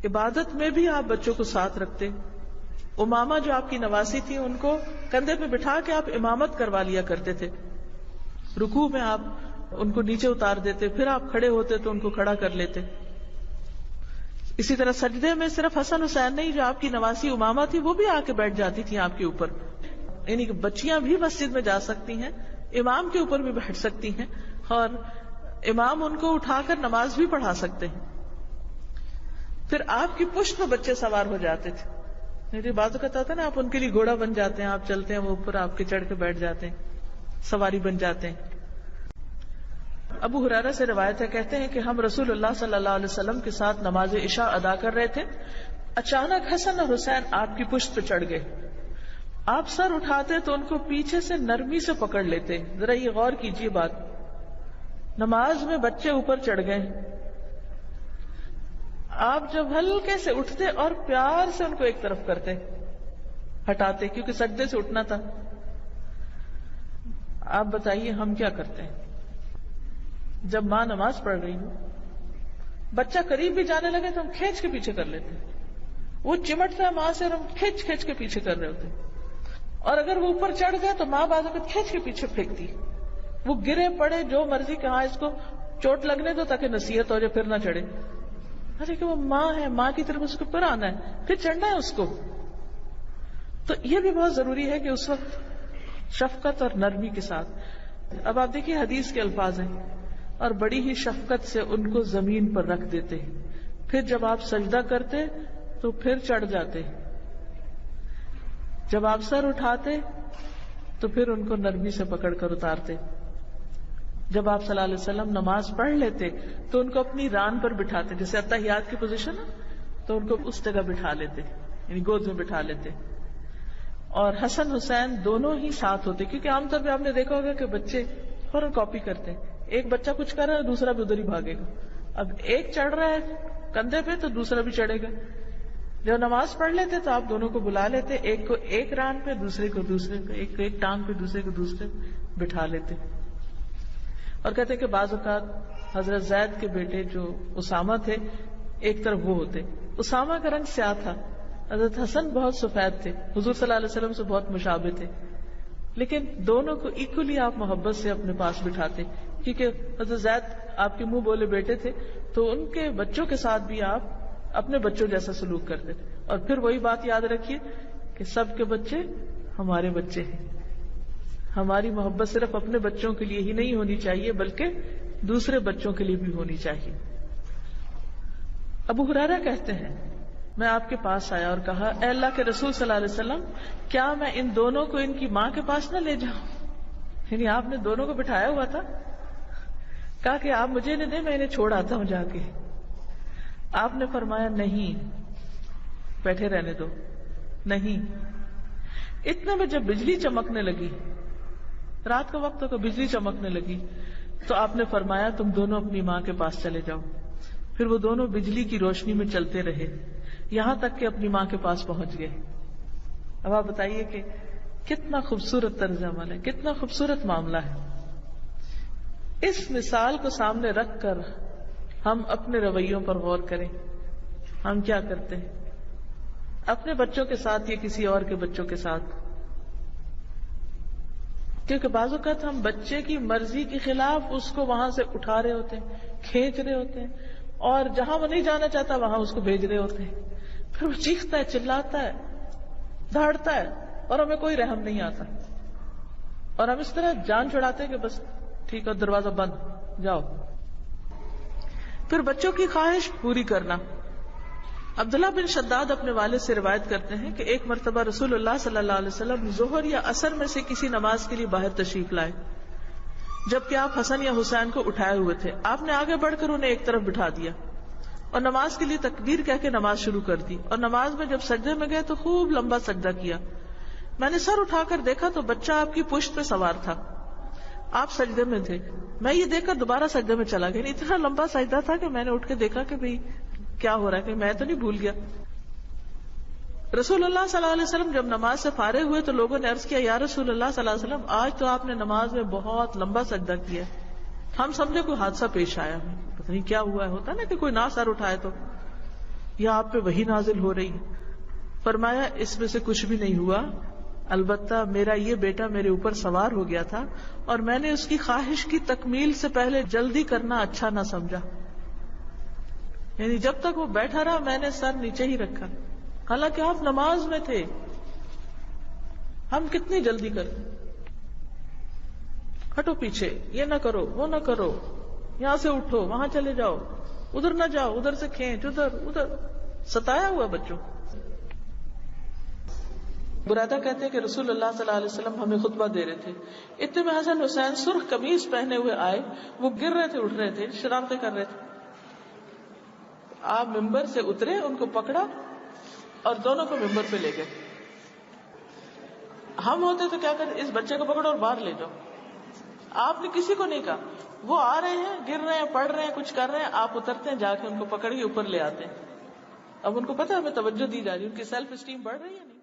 عبادت میں بھی آپ بچوں کو ساتھ رکھتے. امامہ جو آپ کی نواسی تھی ان کو کندھے پہ بٹھا کے آپ امامت کروا لیا کرتے تھے. رکوع میں آپ ان کو نیچے اتار دیتے, پھر آپ کھڑے ہوتے تو ان کو کھڑا کر لیتے. اسی طرح سجدے میں صرف حسن حسین نہیں, جو آپ کی نواسی امامہ تھی وہ بھی آ کے بیٹھ جاتی تھی آپ کے اوپر. یعنی کہ بچیاں بھی مسجد میں جا سکتی ہیں, امام کے اوپر بھی بیٹھ سکتی ہیں, اور امام ان کو اٹھا کر نماز بھی پڑھا سکتے ہیں. پھر آپ کی پشت میں بچے سوار ہو جاتے تھے. میری بات کہتا تھا نا, آپ ان کے لیے گھوڑا بن جاتے ہیں, آپ چلتے ہیں وہ اوپر آپ کے چڑھ کے بیٹھ جاتے ہیں, سواری بن جاتے ہیں. ابو ہریرہ سے روایت ہے, کہتے ہیں کہ ہم رسول اللہ صلی اللہ علیہ وسلم کے ساتھ نماز عشاء ادا کر رہے تھے. اچانک حسن اور حسین آپ کی پشت پہ چڑھ گئے. آپ سر اٹھاتے تو ان کو پیچھے سے نرمی سے پکڑ لیتے. ذرا یہ غور کیجیے بات, نماز میں بچے اوپر چڑھ گئے, آپ جب ہلکے سے اٹھتے اور پیار سے ان کو ایک طرف کرتے, ہٹاتے, کیونکہ سجدے سے اٹھنا تھا. آپ بتائیے ہم کیا کرتے ہیں جب ماں نماز پڑھ رہی ہو, بچہ قریب بھی جانے لگے تو ہم کھینچ کے پیچھے کر لیتے. وہ چمٹتا ہے ماں سے اور ہم کھینچ کھینچ کے پیچھے کر رہے ہوتے. اور اگر وہ اوپر چڑھ گئے تو ماں بعض اوقات کھینچ کے پیچھے پھینکتی. وہ گرے پڑے جو مرضی, کہاں اس کو چوٹ لگنے دو تاکہ نصیحت ہو جائے, پھر نہ چڑھے. ارے کہ وہ ماں ہے, ماں کی طرف اس کو پھر آنا ہے, پھر چڑھنا ہے اس کو. تو یہ بھی بہت ضروری ہے کہ اس وقت شفقت اور نرمی کے ساتھ. اب آپ دیکھیے حدیث کے الفاظ ہیں, اور بڑی ہی شفقت سے ان کو زمین پر رکھ دیتے ہیں. پھر جب آپ سجدہ کرتے تو پھر چڑھ جاتے. جب آپ سر اٹھاتے تو پھر ان کو نرمی سے پکڑ کر اتارتے. جب آپ صلی اللہ علیہ وسلم نماز پڑھ لیتے تو ان کو اپنی ران پر بٹھاتے, جیسے اتحیات کی پوزیشن ہے تو ان کو اس جگہ بٹھا لیتے, یعنی گود میں بٹھا لیتے. اور حسن حسین دونوں ہی ساتھ ہوتے, کیونکہ عام طور پہ آپ نے دیکھا ہوگا کہ بچے فوراً کاپی کرتے ہیں. ایک بچہ کچھ کر رہا ہے, دوسرا بھی ادھر ہی بھاگے گا. اب ایک چڑھ رہا ہے کندھے پہ تو دوسرا بھی چڑھے گا. جب نماز پڑھ لیتے تو آپ دونوں کو بلا لیتے, ایک کو ایک ران پہ, دوسرے کو دوسرے کو, ایک کو ایک ٹانگ پہ, دوسرے کو دوسرے بٹھا لیتے. اور کہتے کہ بعض اوقات حضرت زید کے بیٹے جو اسامہ تھے ایک طرف وہ ہوتے. اسامہ کا رنگ سیاہ تھا, حضرت حسن بہت سفید تھے, حضور صلی اللہ علیہ وسلم سے بہت مشابہ تھے, لیکن دونوں کو ایکولی آپ محبت سے اپنے پاس بٹھاتے, کیونکہ حضرت زید آپ کے منہ بولے بیٹے تھے, تو ان کے بچوں کے ساتھ بھی آپ اپنے بچوں جیسا سلوک کرتے تھے. اور پھر وہی بات یاد رکھیے کہ سب کے بچے ہمارے بچے ہیں. ہماری محبت صرف اپنے بچوں کے لیے ہی نہیں ہونی چاہیے بلکہ دوسرے بچوں کے لیے بھی ہونی چاہیے. ابو ہریرہ کہتے ہیں میں آپ کے پاس آیا اور کہا, اے اللہ کے رسول صلی اللہ علیہ وسلم, کیا میں ان دونوں کو ان کی ماں کے پاس نہ لے جاؤں؟ یعنی آپ نے دونوں کو بٹھایا ہوا تھا. کہا کہ آپ مجھے نہ دیں, میں انہیں چھوڑ آتا ہوں جا کے. آپ نے فرمایا نہیں, بیٹھے رہنے دو. نہیں. اتنے میں جب بجلی چمکنے لگی, رات کا وقت ہو, بجلی چمکنے لگی, تو آپ نے فرمایا تم دونوں اپنی ماں کے پاس چلے جاؤ. پھر وہ دونوں بجلی کی روشنی میں چلتے رہے یہاں تک کہ اپنی ماں کے پاس پہنچ گئے. اب آپ بتائیے کہ کتنا خوبصورت طرز عمل ہے, کتنا خوبصورت معاملہ ہے. اس مثال کو سامنے رکھ کر ہم اپنے رویوں پر غور کریں. ہم کیا کرتے ہیں اپنے بچوں کے ساتھ یا کسی اور کے بچوں کے ساتھ؟ کیونکہ بعض اوقات ہم بچے کی مرضی کے خلاف اس کو وہاں سے اٹھا رہے ہوتے ہیں, کھینچ رہے ہوتے ہیں, اور جہاں وہ نہیں جانا چاہتا وہاں اس کو بھیج رہے ہوتے ہیں. پھر وہ چیختا ہے, چلاتا ہے, دھاڑتا ہے, اور ہمیں کوئی رحم نہیں آتا, اور ہم اس طرح جان چھڑاتے کہ بس ٹھیک ہے دروازہ بند, جاؤ. پھر بچوں کی خواہش پوری کرنا. عبداللہ بن شداد اپنے والد سے روایت کرتے ہیں کہ ایک مرتبہ رسول اللہ صلی اللہ علیہ وسلم ظہر یا عصر میں سے کسی نماز کے لیے باہر تشریف لائے, جبکہ آپ حسن یا حسین کو اٹھائے ہوئے تھے. آپ نے آگے بڑھ کر انہیں ایک طرف بٹھا دیا اور نماز کے لیے تکبیر کہہ کے نماز شروع کر دی. اور نماز میں جب سجدے میں گئے تو خوب لمبا سجدہ کیا. میں نے سر اٹھا کر دیکھا تو بچہ آپ کی پشت پہ سوار تھا, آپ سجدے میں تھے. میں یہ دیکھ کر دوبارہ سجدے میں چلا گیا. اتنا لمبا سجدہ تھا کہ میں نے اٹھ کے دیکھا کہ بھئی کیا ہو رہا ہے, کہ میں تو نہیں بھول گیا. رسول اللہ صلی اللہ علیہ وسلم جب نماز سے فارغ ہوئے تو لوگوں نے عرض کیا, یا رسول اللہ صلی اللہ علیہ وسلم, آج تو آپ نے نماز میں بہت لمبا سجدہ کیا. ہم سمجھے کوئی حادثہ پیش آیا, پتہ نہیں کیا ہوا ہے, ہوتا نا کہ کوئی نہ سر اٹھائے. یا آپ پہ وحی نازل ہو رہی ہے؟ فرمایا اس میں سے کچھ بھی نہیں ہوا، البتہ میرا یہ بیٹا میرے اوپر سوار ہو گیا تھا اور میں نے اس کی خواہش کی تکمیل سے پہلے جلدی کرنا اچھا نہ سمجھا. یعنی جب تک وہ بیٹھا رہا میں نے سر نیچے ہی رکھا، حالانکہ آپ نماز میں تھے. ہم کتنی جلدی کرتے، ہٹو پیچھے، یہ نہ کرو، وہ نہ کرو، یہاں سے اٹھو، وہاں چلے جاؤ، ادھر نہ جاؤ، ادھر سے کھینچ، ادھر ستایا ہوا بچوں. برادہ کہتے ہیں کہ رسول اللہ صلی اللہ علیہ وسلم ہمیں خطبہ دے رہے تھے، اتنے میں حسن حسین سرخ قمیص پہنے ہوئے آئے، وہ گر رہے تھے، اٹھ رہے تھے، شرارتیں کر رہے تھے. آپ ممبر سے اترے، ان کو پکڑا اور دونوں کو ممبر پہ لے گئے. ہم ہوتے تو کیا کرتے، اس بچے کو پکڑو اور باہر لے جاؤ. آپ نے کسی کو نہیں کہا، وہ آ رہے ہیں، گر رہے ہیں، پڑھ رہے ہیں، کچھ کر رہے ہیں، آپ اترتے ہیں، جا کے ان کو پکڑ کے اوپر لے آتے ہیں. اب ان کو پتا ہے ہمیں توجہ دی جا رہی ہے، ان کی سیلف اسٹیم بڑھ رہی ہے نہیں.